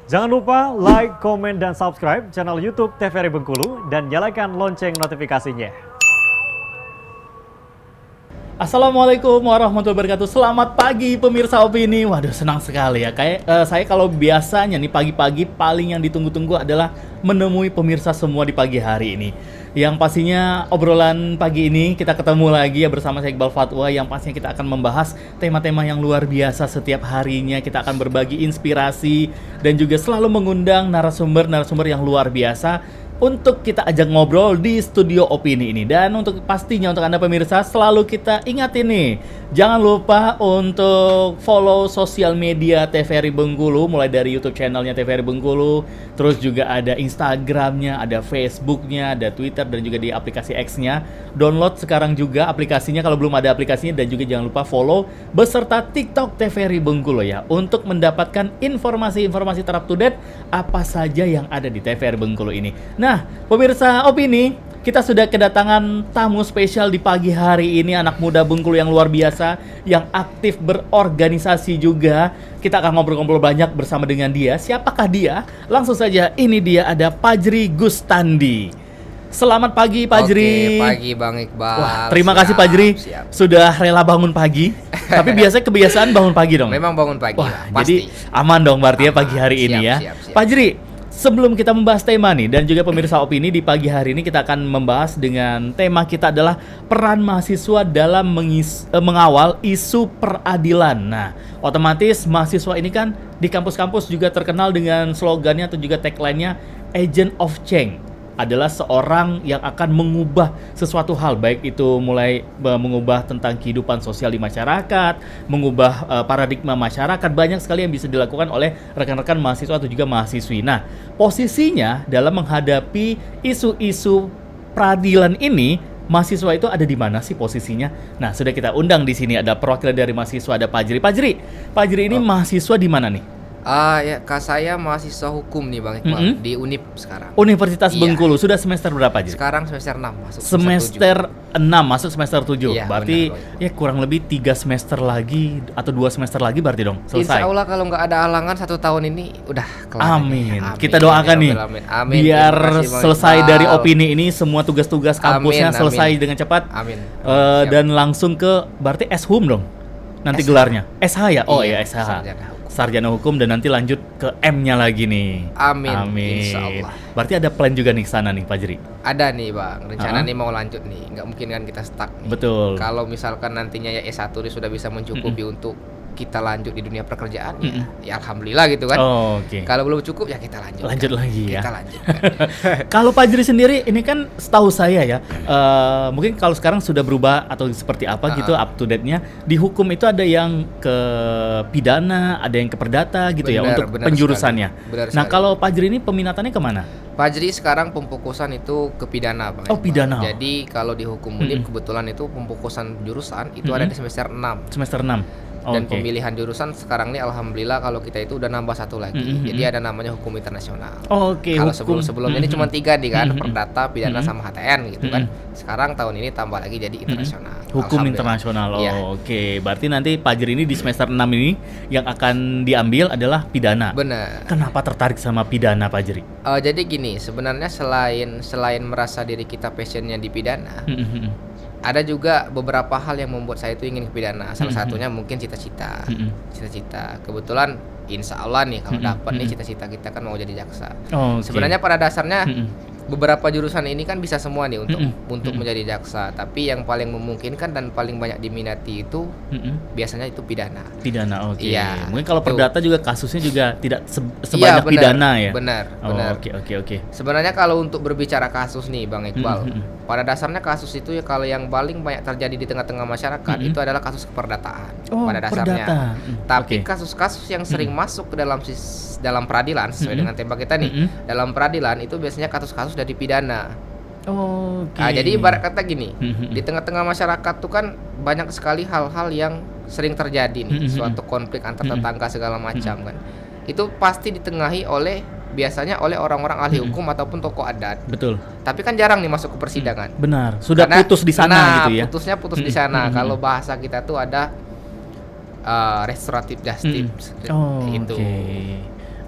Jangan lupa like, komen, dan subscribe channel YouTube TVRI Bengkulu dan nyalakan lonceng notifikasinya. Assalamualaikum warahmatullahi wabarakatuh. Selamat pagi pemirsa Opini. Waduh, senang sekali ya. Saya kalau biasanya nih pagi-pagi paling yang ditunggu-tunggu adalah menemui pemirsa semua di pagi hari ini. Yang pastinya obrolan pagi ini kita ketemu lagi ya bersama saya Iqbal Fatwa, yang pastinya kita akan membahas tema-tema yang luar biasa setiap harinya. Kita akan berbagi inspirasi dan juga selalu mengundang narasumber-narasumber yang luar biasa untuk kita ajak ngobrol di studio Opini ini. Dan untuk pastinya untuk Anda pemirsa selalu kita ingatin nih, jangan lupa untuk follow sosial media TVRI Bengkulu, mulai dari YouTube channelnya TVRI Bengkulu, terus juga ada Instagramnya, ada Facebooknya, ada Twitter, dan juga di aplikasi X-nya. Download sekarang juga aplikasinya kalau belum ada aplikasinya, dan juga jangan lupa follow beserta TikTok TVRI Bengkulu ya, untuk mendapatkan informasi-informasi terupdate apa saja yang ada di TVRI Bengkulu ini. Nah, pemirsa Opini, kita sudah kedatangan tamu spesial di pagi hari ini, anak muda Bengkulu yang luar biasa, yang aktif berorganisasi juga. Kita akan ngobrol-ngobrol banyak bersama dengan dia. Siapakah dia? Langsung saja, ini dia, ada Fajri Gustandi. Selamat pagi Fajri. Oke, pagi Bang Iqbal. Wah, terima kasih Fajri sudah rela bangun pagi. Tapi biasanya kebiasaan bangun pagi dong. Memang bangun pagi. Wah, pasti. jadi aman dong berarti ya pagi hari ini ya. Siap. Fajri, sebelum kita membahas tema nih, dan juga pemirsa Opini, di pagi hari ini kita akan membahas dengan tema kita adalah peran mahasiswa dalam mengawal isu peradilan. Nah, otomatis mahasiswa ini kan di kampus-kampus juga terkenal dengan slogannya atau juga tagline-nya Agent of Change. Adalah seorang yang akan mengubah sesuatu hal, baik itu mulai mengubah tentang kehidupan sosial di masyarakat, mengubah paradigma masyarakat. Banyak sekali yang bisa dilakukan oleh rekan-rekan mahasiswa atau juga mahasiswi. Nah, posisinya dalam menghadapi isu-isu peradilan ini, mahasiswa itu ada di mana sih posisinya? Nah, sudah kita undang di sini, ada perwakilan dari mahasiswa, ada Fajri. Fajri ini mahasiswa di mana nih? Ya, saya mahasiswa hukum nih Bang Iqbal, di Unip sekarang. Universitas Iya. Bengkulu. Sudah semester berapa, Fajri? Sekarang semester 6 masuk Semester 6 masuk semester 7. Iya, berarti benar, ya kurang lebih 3 semester lagi atau 2 semester lagi berarti dong selesai. Insya Allah kalau nggak ada halangan 1 tahun ini udah kelar. Amin. Kita doakan nih. Amin. Biar Terima kasih, Bang selesai Iqbal. dari Opini ini semua tugas-tugas kampusnya Amin. selesai dengan cepat. Amin. Siap. Dan langsung ke berarti S-Hum dong. Nanti SH. gelarnya. SH ya? Oh Iya, ya, SH. Sarjana Sarjana hukum, Hukum. dan nanti lanjut ke M-nya lagi nih. Amin. Insya Allah. Berarti ada plan juga nih ke sana nih, Fajri. Ada nih Bang, rencana nih mau lanjut nih. Nggak mungkin kan kita stuck nih. Betul. Kalau misalkan nantinya ya S1 ini sudah bisa mencukupi untuk kita lanjut di dunia pekerjaan, ya alhamdulillah gitu kan. Oh, oke. Kalau belum cukup ya kita lanjut. Lanjut lagi ya. Kita lanjutkan. Kalau Fajri sendiri ini kan setahu saya ya, mungkin kalau sekarang sudah berubah atau seperti apa gitu up to date-nya. Di hukum itu ada yang ke pidana, ada yang ke perdata gitu ya untuk penjurusannya. Nah, kalau Fajri ini peminatannya kemana? Fajri sekarang pemfokusan itu ke pidana Bang. Oh, pidana. Jadi kalau di hukum Unip kebetulan itu pemfokusan jurusan itu ada di semester 6. Semester 6. Dan pemilihan jurusan sekarang ini alhamdulillah kalau kita itu udah nambah 1 lagi. Jadi ada namanya hukum internasional. Oke. Kalau sebelumnya ini cuma 3 nih kan, perdata, pidana sama HTN gitu kan. Mm-hmm. Sekarang tahun ini tambah lagi jadi internasional. Hukum internasional. Iya. Oke. Berarti nanti Fajri ini di semester 6 ini yang akan diambil adalah pidana. Benar. Kenapa tertarik sama pidana, Fajri? Jadi gini, sebenarnya selain merasa diri kita passionnya di pidana, ada juga beberapa hal yang membuat saya itu ingin ke pidana. Salah satunya mungkin cita-cita. Cita-cita. Kebetulan insya Allah nih kalau dapat nih cita-cita kita kan mau jadi jaksa. Sebenarnya pada dasarnya beberapa jurusan ini kan bisa semua nih untuk menjadi jaksa, tapi yang paling memungkinkan dan paling banyak diminati itu biasanya itu pidana. Pidana, oke. Iya, mungkin kalau itu. perdata juga kasusnya juga tidak sebanyak benar, pidana ya. Benar. Oke. Sebenarnya kalau untuk berbicara kasus nih Bang Iqbal, pada dasarnya kasus itu ya kalau yang paling banyak terjadi di tengah-tengah masyarakat itu adalah kasus keperdataan pada dasarnya. Tapi kasus-kasus yang sering masuk ke dalam peradilan sesuai dengan tema kita nih, dalam peradilan itu biasanya kasus-kasus dari pidana. Nah, jadi ibarat kata gini, di tengah-tengah masyarakat tuh kan banyak sekali hal-hal yang sering terjadi nih, suatu konflik antar tetangga segala macam kan. Itu pasti ditengahi biasanya oleh orang-orang ahli hukum ataupun tokoh adat. Betul. Tapi kan jarang nih masuk ke persidangan. Benar. Sudah putus di sana gitu ya. Putusnya putus di sana. Kalau bahasa kita tuh ada restoratif justice itu.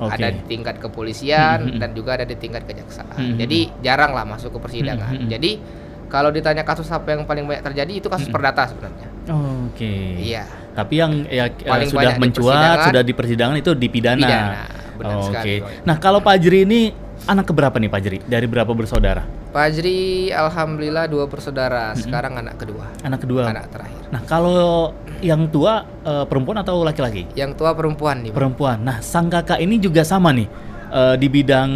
Oke. Ada di tingkat kepolisian dan juga ada di tingkat kejaksaan. Jadi jarang lah masuk ke persidangan. Jadi kalau ditanya kasus apa yang paling banyak terjadi itu kasus perdata sebenarnya. Oke. Iya. Tapi yang Paling sudah banyak di mencuat, persidangan, sudah di persidangan itu di pidana. Pidana, benar sekali, Boy. Nah, kalau Pak Ajri ini anak keberapa nih Pak Ajri? Dari berapa bersaudara? Pak Ajri alhamdulillah 2 bersaudara. Sekarang anak kedua. Anak kedua. Anak terakhir. Nah, kalau yang tua perempuan atau laki-laki? Yang tua perempuan nih, Bang. Perempuan. Nah, sang kakak ini juga sama nih di bidang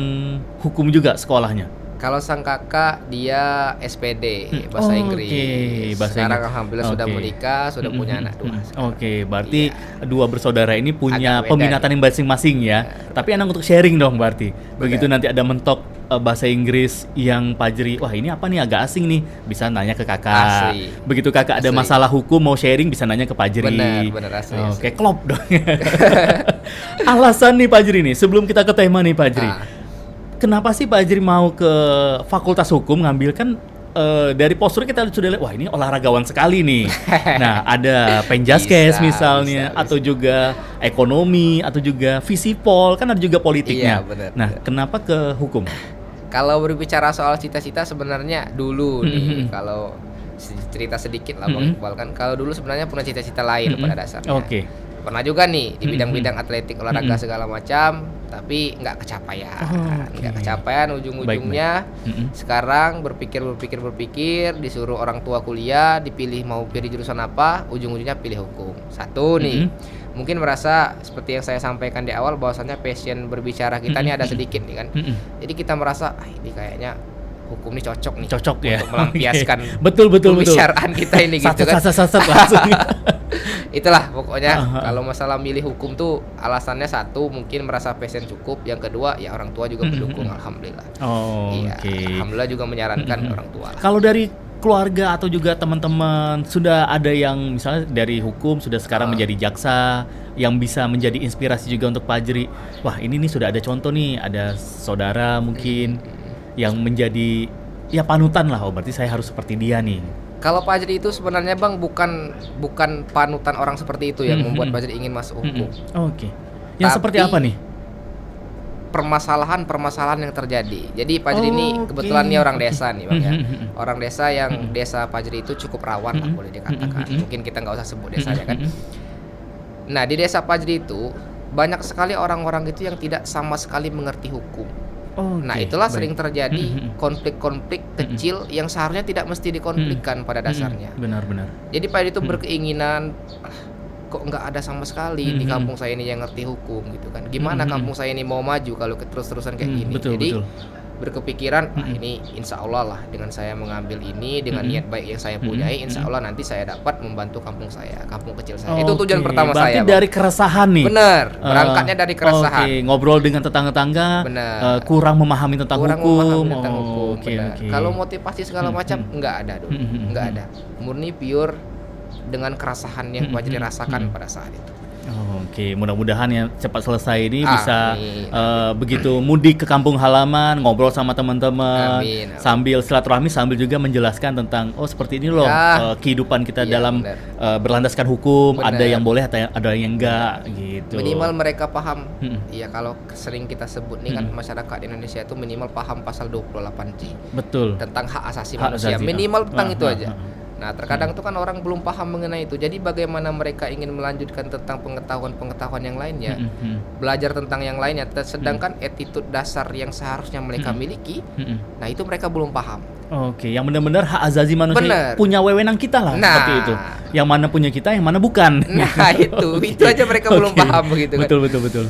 hukum juga sekolahnya. Kalau sang kakak dia SPD bahasa Inggris. Oke, bahasa Sekarang Inggris. alhamdulillah sudah menikah, sudah punya anak 2 sekarang. Oke, berarti Iya. dua bersaudara ini punya Agak beda peminatan yang masing-masing ya. Tapi enak untuk sharing dong berarti. Begitu nanti ada mentok bahasa Inggris yang Pak Ajri, wah ini apa nih agak asing nih, bisa nanya ke kakak. Asli. Begitu kakak ada Asli. masalah hukum mau sharing bisa nanya ke Pak Ajri. Benar asli. Oke, klop dong. Alasan nih Pak Ajri nih, sebelum kita ke tema nih Pak Ajri. Kenapa sih Pak Ajri mau ke Fakultas Hukum ngambil kan dari postur kita sudah lihat, wah ini olahragawan sekali nih. Nah, ada penjaskes misalnya, bisa. atau juga ekonomi, atau juga visipol, kan ada juga politiknya. Iya, benar, Nah, benar. kenapa ke hukum? Kalau berbicara soal cita-cita sebenarnya dulu nih, kalau cerita sedikit lah Bang Iqbal kan. Kalau dulu sebenarnya punya cita-cita lain pada dasarnya. Oke. Pernah juga nih di bidang-bidang atletik, olahraga segala macam, tapi nggak kecapaian. Oke. Nggak kecapaian ujung-ujungnya. Sekarang berpikir, disuruh orang tua kuliah, dipilih mau pilih jurusan apa, ujung-ujungnya pilih hukum. Satu nih, mungkin merasa seperti yang saya sampaikan di awal bahwasannya passion berbicara kita nih ada sedikit nih kan. Mm-mm. Jadi kita merasa, ini kayaknya hukum ini cocok nih. Cocok ya. Untuk melampiaskan Oke. Betul. pembicaraan kita ini gitu kan. Sat langsung. Itulah pokoknya kalau masalah milih hukum tuh alasannya satu mungkin merasa passion cukup, yang kedua ya orang tua juga mendukung alhamdulillah. Iya, Oke. alhamdulillah juga menyarankan orang tua lah. Kalau dari keluarga atau juga teman-teman sudah ada yang misalnya dari hukum sudah sekarang menjadi jaksa yang bisa menjadi inspirasi juga untuk Pak Ajri. Wah, ini nih sudah ada contoh nih, ada saudara mungkin yang menjadi ya panutan lah. Oh, berarti saya harus seperti dia nih. Kalau Pak Ajri itu sebenarnya Bang bukan panutan orang seperti itu yang membuat Pak Ajri ingin masuk hukum. Oke. Yang seperti apa nih? Permasalahan yang terjadi. Jadi Pak Ajri ini kebetulan dia orang desa nih Bang ya. Orang desa yang desa Pak Ajri itu cukup rawan lah boleh dikatakan. Mungkin kita nggak usah sebut desanya kan. Nah, di desa Pak Ajri itu banyak sekali orang-orang itu yang tidak sama sekali mengerti hukum. Nah, itulah sering terjadi konflik-konflik kecil yang seharusnya tidak mesti dikonflikkan pada dasarnya. Benar-benar. Jadi Pak Ajri itu berkeinginan, kok nggak ada sama sekali di kampung saya ini yang ngerti hukum gitu kan. Gimana kampung saya ini mau maju kalau terus-terusan kayak gini. Jadi berkepikiran, ini insya Allah lah dengan saya mengambil ini dengan niat baik yang saya punyai, insya Allah nanti saya dapat membantu kampung saya, kampung kecil saya. Itu tujuan pertama saya. Berarti dari keresahan nih. Bener, berangkatnya dari keresahan. Ngobrol dengan tetangga-tetangga, kurang memahami tentang hukum. Benar. Kalau motivasi segala macam nggak ada dulu, nggak ada. Murni pure dengan keresahan yang Pak Ajri rasakan pada saat itu. Oke, mudah-mudahan yang cepat selesai ini bisa begitu mudik ke kampung halaman, ngobrol sama teman-teman, sambil silaturahmi, sambil juga menjelaskan tentang seperti ini loh kehidupan kita dalam berlandaskan hukum, ada yang boleh, ada yang enggak gitu. Minimal mereka paham. Iya, kalau sering kita sebut nih kan masyarakat Indonesia itu minimal paham pasal 28J. Betul. Tentang hak asasi manusia. Minimal tentang itu aja. Nah, terkadang tuh kan orang belum paham mengenai itu. Jadi bagaimana mereka ingin melanjutkan tentang pengetahuan-pengetahuan yang lainnya, belajar tentang yang lainnya, sedangkan attitude dasar yang seharusnya mereka miliki, nah itu mereka belum paham. Oke, yang benar-benar hak asasi manusia Bener. punya wewenang kita lah, seperti itu. Yang mana punya kita, yang mana bukan. Nah, itu aja mereka belum paham begitu kan. Betul.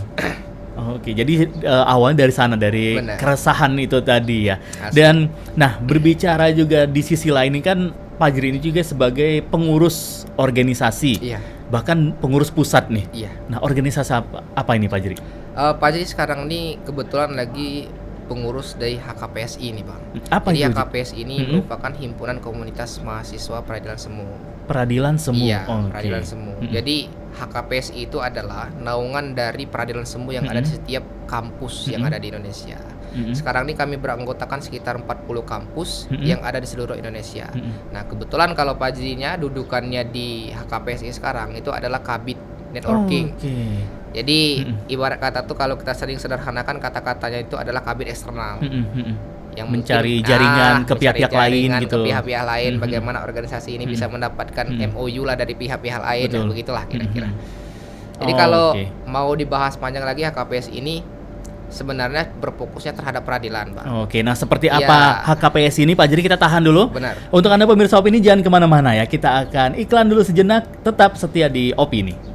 Oke, jadi awalnya dari sana, dari keresahan itu tadi ya. Asli. Dan nah, berbicara juga di sisi lain ini kan Pak Ajri ini juga sebagai pengurus organisasi, bahkan pengurus pusat nih. Nah, organisasi apa ini Pak Ajri? Pak Ajri sekarang ini kebetulan lagi pengurus dari HKPSI nih Bang. Apa jadi itu? HKPSI ini merupakan himpunan komunitas mahasiswa peradilan semu. Peradilan semu. Iya, peradilan semu. Jadi HKPSI itu adalah naungan dari peradilan semu yang ada di setiap kampus yang ada di Indonesia. Sekarang ini kami beranggotakan sekitar 40 kampus yang ada di seluruh Indonesia. Nah, kebetulan kalau Pak Ajrinya dudukannya di HKPSI sekarang itu adalah Kabid Networking. Jadi ibarat kata tuh kalau kita sering sederhanakan kata-katanya itu adalah kabin eksternal. Yang mencari jaringan ke pihak-pihak lain gitu. Ke pihak-pihak lain, bagaimana organisasi ini bisa mendapatkan MOU lah dari pihak-pihak lain, dan begitulah kira-kira. Jadi kalau mau dibahas panjang lagi, HKPS ini sebenarnya berfokusnya terhadap peradilan, Pak. Oke, nah seperti apa HKPS ini, Pak? Jadi kita tahan dulu. Benar. Untuk Anda pemirsa Opini jangan kemana-mana ya. Kita akan iklan dulu sejenak. Tetap setia di Opini.